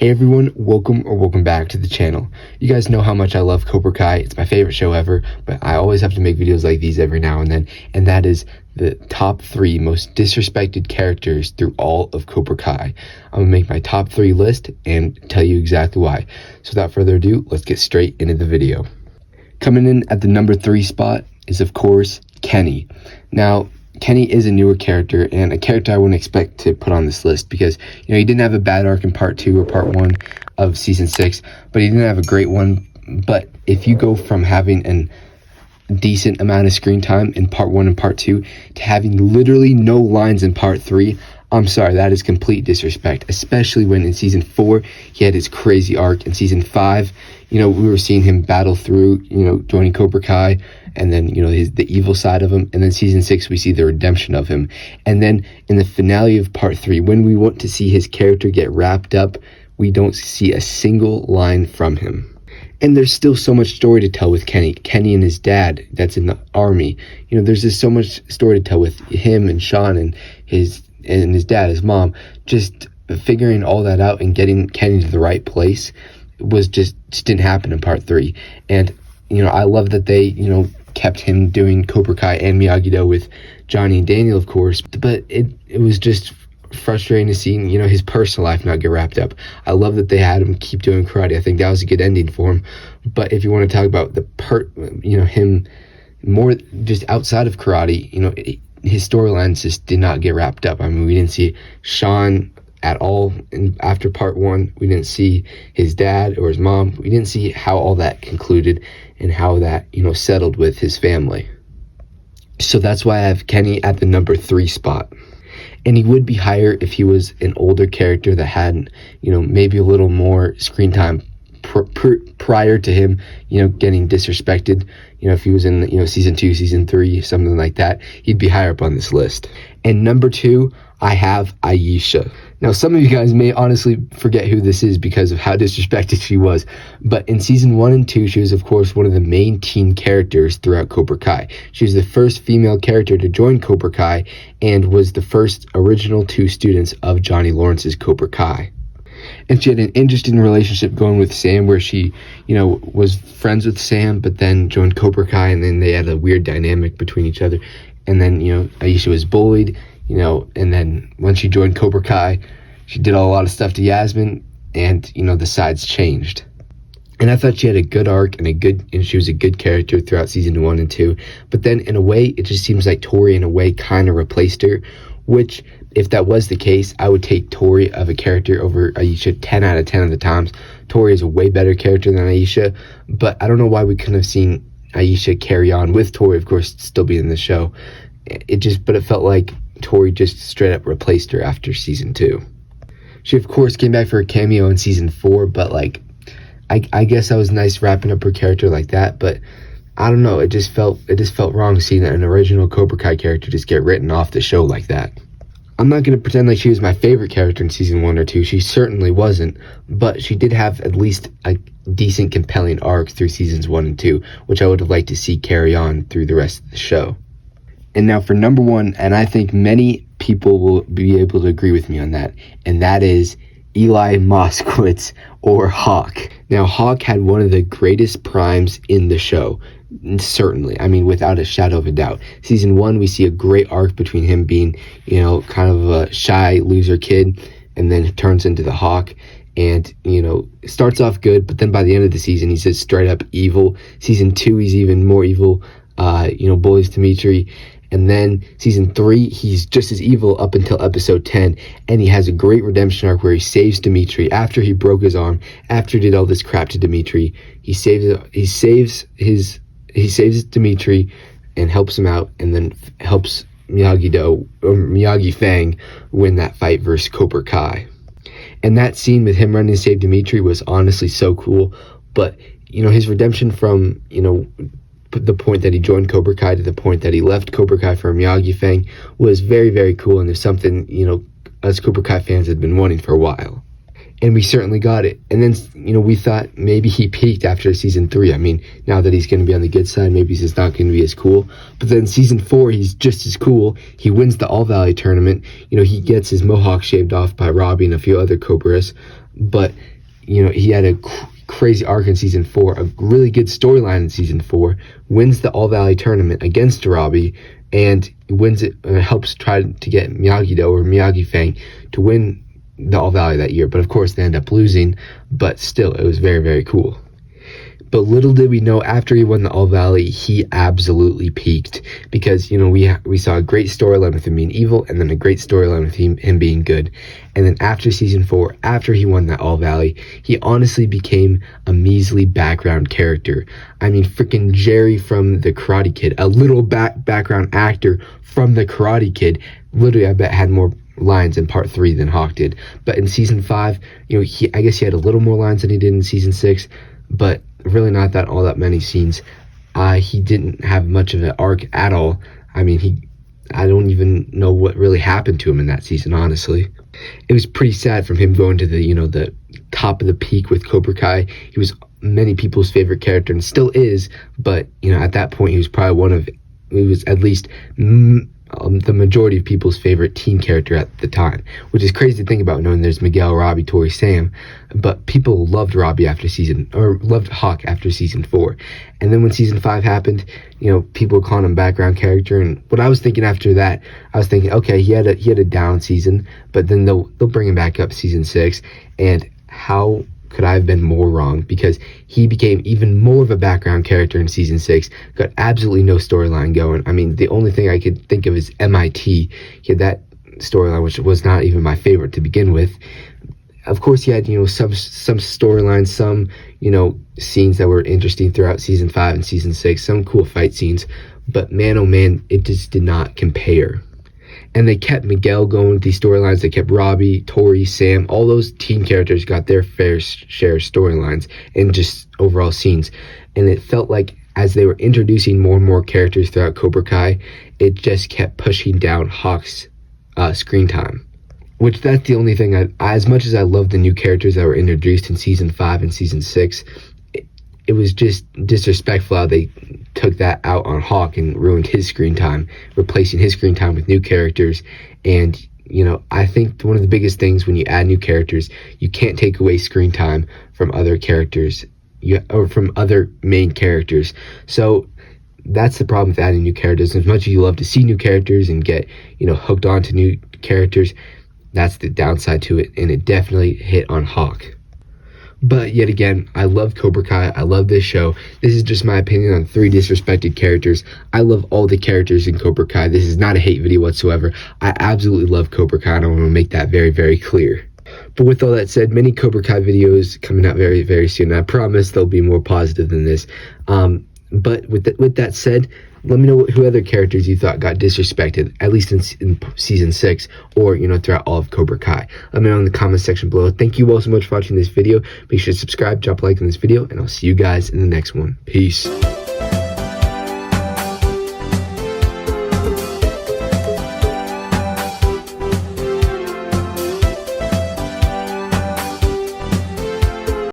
Hey everyone, welcome back to the channel. You guys know how much I love Cobra Kai. It's my favorite show ever, but I always have to make videos like these every now and then, and that is the top 3 most disrespected characters through all of Cobra Kai. I'm gonna make my top 3 list and tell you exactly why. So without further ado, let's get straight into the video. Coming in at the number 3 spot is, of course, Kenny. Now, Kenny is a newer character and a character I wouldn't expect to put on this list because, he didn't have a bad arc in part 2 or part 1 of season 6, but he didn't have a great one. But if you go from having a decent amount of screen time in part 1 and part 2 to having literally no lines in part 3, I'm sorry, that is complete disrespect, especially when in season 4 he had his crazy arc. In season 5, we were seeing him battle through, joining Cobra Kai, and then, the evil side of him. And then season 6, we see the redemption of him. And then in the finale of part 3, when we want to see his character get wrapped up, we don't see a single line from him. And there's still so much story to tell with Kenny and his dad that's in the army. There's just so much story to tell with him and Sean and his dad, his mom. Just figuring all that out and getting Kenny to the right place was just didn't happen in part 3. And I love that they kept him doing Cobra Kai and Miyagi-Do with Johnny and Daniel, of course, but it was just frustrating to see his personal life not get wrapped up. I love that they had him keep doing karate. I think that was a good ending for him. But if you want to talk about him more just outside of karate, his storylines just did not get wrapped up. I mean, we didn't see Sean at all after part 1. We didn't see his dad or his mom. We didn't see how all that concluded and how that settled with his family. So that's why I have Kenny at the number 3 spot. And he would be higher if he was an older character that had maybe a little more screen time prior to him getting disrespected. If he was in season 2, season 3, something like that, he'd be higher up on this list. And number 2, I have Aisha. Now, some of you guys may honestly forget who this is because of how disrespected she was, but in season 1 and 2, she was, of course, one of the main teen characters throughout Cobra Kai. She was the first female character to join Cobra Kai and was the first original 2 students of Johnny Lawrence's Cobra Kai. And she had an interesting relationship going with Sam where she, was friends with Sam, but then joined Cobra Kai, and then they had a weird dynamic between each other. And then, Aisha was bullied, and then when she joined Cobra Kai, she did a lot of stuff to Yasmin, and, the sides changed. And I thought she had a good arc and she was a good character throughout season 1 and 2. But then in a way, it just seems like Tori in a way kind of replaced her, which if that was the case, I would take Tori of a character over Aisha 10 out of 10 of the times. Tori is a way better character than Aisha, but I don't know why we couldn't have seen Aisha carry on with Tori, of course, still being in the show. But it felt like Tori just straight up replaced her after season 2. She, of course, came back for a cameo in season 4, but I guess that was nice wrapping up her character like that, but I don't know, it just felt wrong seeing an original Cobra Kai character just get written off the show like that. I'm not going to pretend like she was my favorite character in season 1 or 2. She certainly wasn't, but she did have at least a decent, compelling arc through seasons 1 and 2, which I would have liked to see carry on through the rest of the show. And now for number 1, and I think many people will be able to agree with me on that, and that is Eli Moskowitz, or Hawk. Now, Hawk had one of the greatest primes in the show, certainly. I mean, without a shadow of a doubt. Season 1, we see a great arc between him being, kind of a shy loser kid, and then it turns into the Hawk. And, starts off good, but then by the end of the season, he's just straight up evil. Season 2, he's even more evil, bullies Dimitri. And then season 3, he's just as evil up until episode 10. And he has a great redemption arc where he saves Dimitri after he broke his arm, after he did all this crap to Dimitri. He saves Dimitri and helps him out, and then helps Miyagi Fang win that fight versus Cobra Kai. And that scene with him running to save Dimitri was honestly so cool. But, his redemption from, the point that he joined Cobra Kai to the point that he left Cobra Kai for Miyagi Fang was very, very cool, and it's something, us Cobra Kai fans had been wanting for a while. and we certainly got it. And then, we thought maybe he peaked after season 3. I mean, now that he's going to be on the good side, maybe he's not going to be as cool. But then season 4, he's just as cool. He wins the All Valley tournament. He gets his mohawk shaved off by Robbie and a few other Cobras. But, he had a crazy arc in season 4, a really good storyline in season 4, wins the All Valley tournament against Robbie, and wins it, helps try to get Miyagi-Do or Miyagi-Fang to win the All Valley that year. But of course they end up losing, but still it was very, very cool. But little did we know, after he won the All Valley, he absolutely peaked, because we saw a great storyline with him being evil, and then a great storyline with him being good. And then after season 4, after he won that All Valley, he honestly became a measly background character. I mean, freaking Jerry from the Karate Kid, a little background actor from the Karate Kid, literally I bet had more lines in part 3 than Hawk did. But in season 5, I guess he had a little more lines than he did in season 6, but really not all that many scenes. He didn't have much of an arc at all. I mean, I don't even know what really happened to him in that season, honestly. It was pretty sad from him going to the top of the peak with Cobra Kai. He was many people's favorite character and still is, but at that point he was probably he was at least the majority of people's favorite teen character at the time, which is crazy to think about, knowing there's Miguel, Robbie, Tori, Sam, but people loved Robbie loved Hawk after season 4. And then when season 5 happened, people were calling him background character, and what I was thinking after that, I was thinking, okay, he had a down season, but then they'll bring him back up season 6, and how could I have been more wrong? Because he became even more of a background character in season 6, got absolutely no storyline going. I mean, the only thing I could think of is MIT. He had that storyline, which was not even my favorite to begin with. Of course, he had, some storylines, some, scenes that were interesting throughout season 5 and season 6, some cool fight scenes, but man, oh man, it just did not compare. And they kept Miguel going with these storylines. They kept Robbie, Tori, Sam, all those teen characters got their fair share of storylines and just overall scenes. And it felt like as they were introducing more and more characters throughout Cobra Kai, it just kept pushing down Hawk's screen time. Which, that's the only thing, as much as I love the new characters that were introduced in season 5 and season 6, it was just disrespectful how they took that out on Hawk and ruined his screen time, replacing his screen time with new characters. And, I think one of the biggest things when you add new characters, you can't take away screen time from other characters, or from other main characters. So that's the problem with adding new characters. As much as you love to see new characters and get, hooked on to new characters, that's the downside to it, and it definitely hit on Hawk. But yet again, I love Cobra Kai. I love this show. This is just my opinion on 3 disrespected characters. I love all the characters in Cobra Kai. This is not a hate video whatsoever. I absolutely love Cobra Kai, and I want to make that very, very clear. But with all that said, many Cobra Kai videos coming out very, very soon. I promise they'll be more positive than this. But with that said, let me know who other characters you thought got disrespected, at least in season 6, or, throughout all of Cobra Kai. Let me know in the comment section below. Thank you all so much for watching this video. Make sure to subscribe, drop a like on this video, and I'll see you guys in the next one. Peace.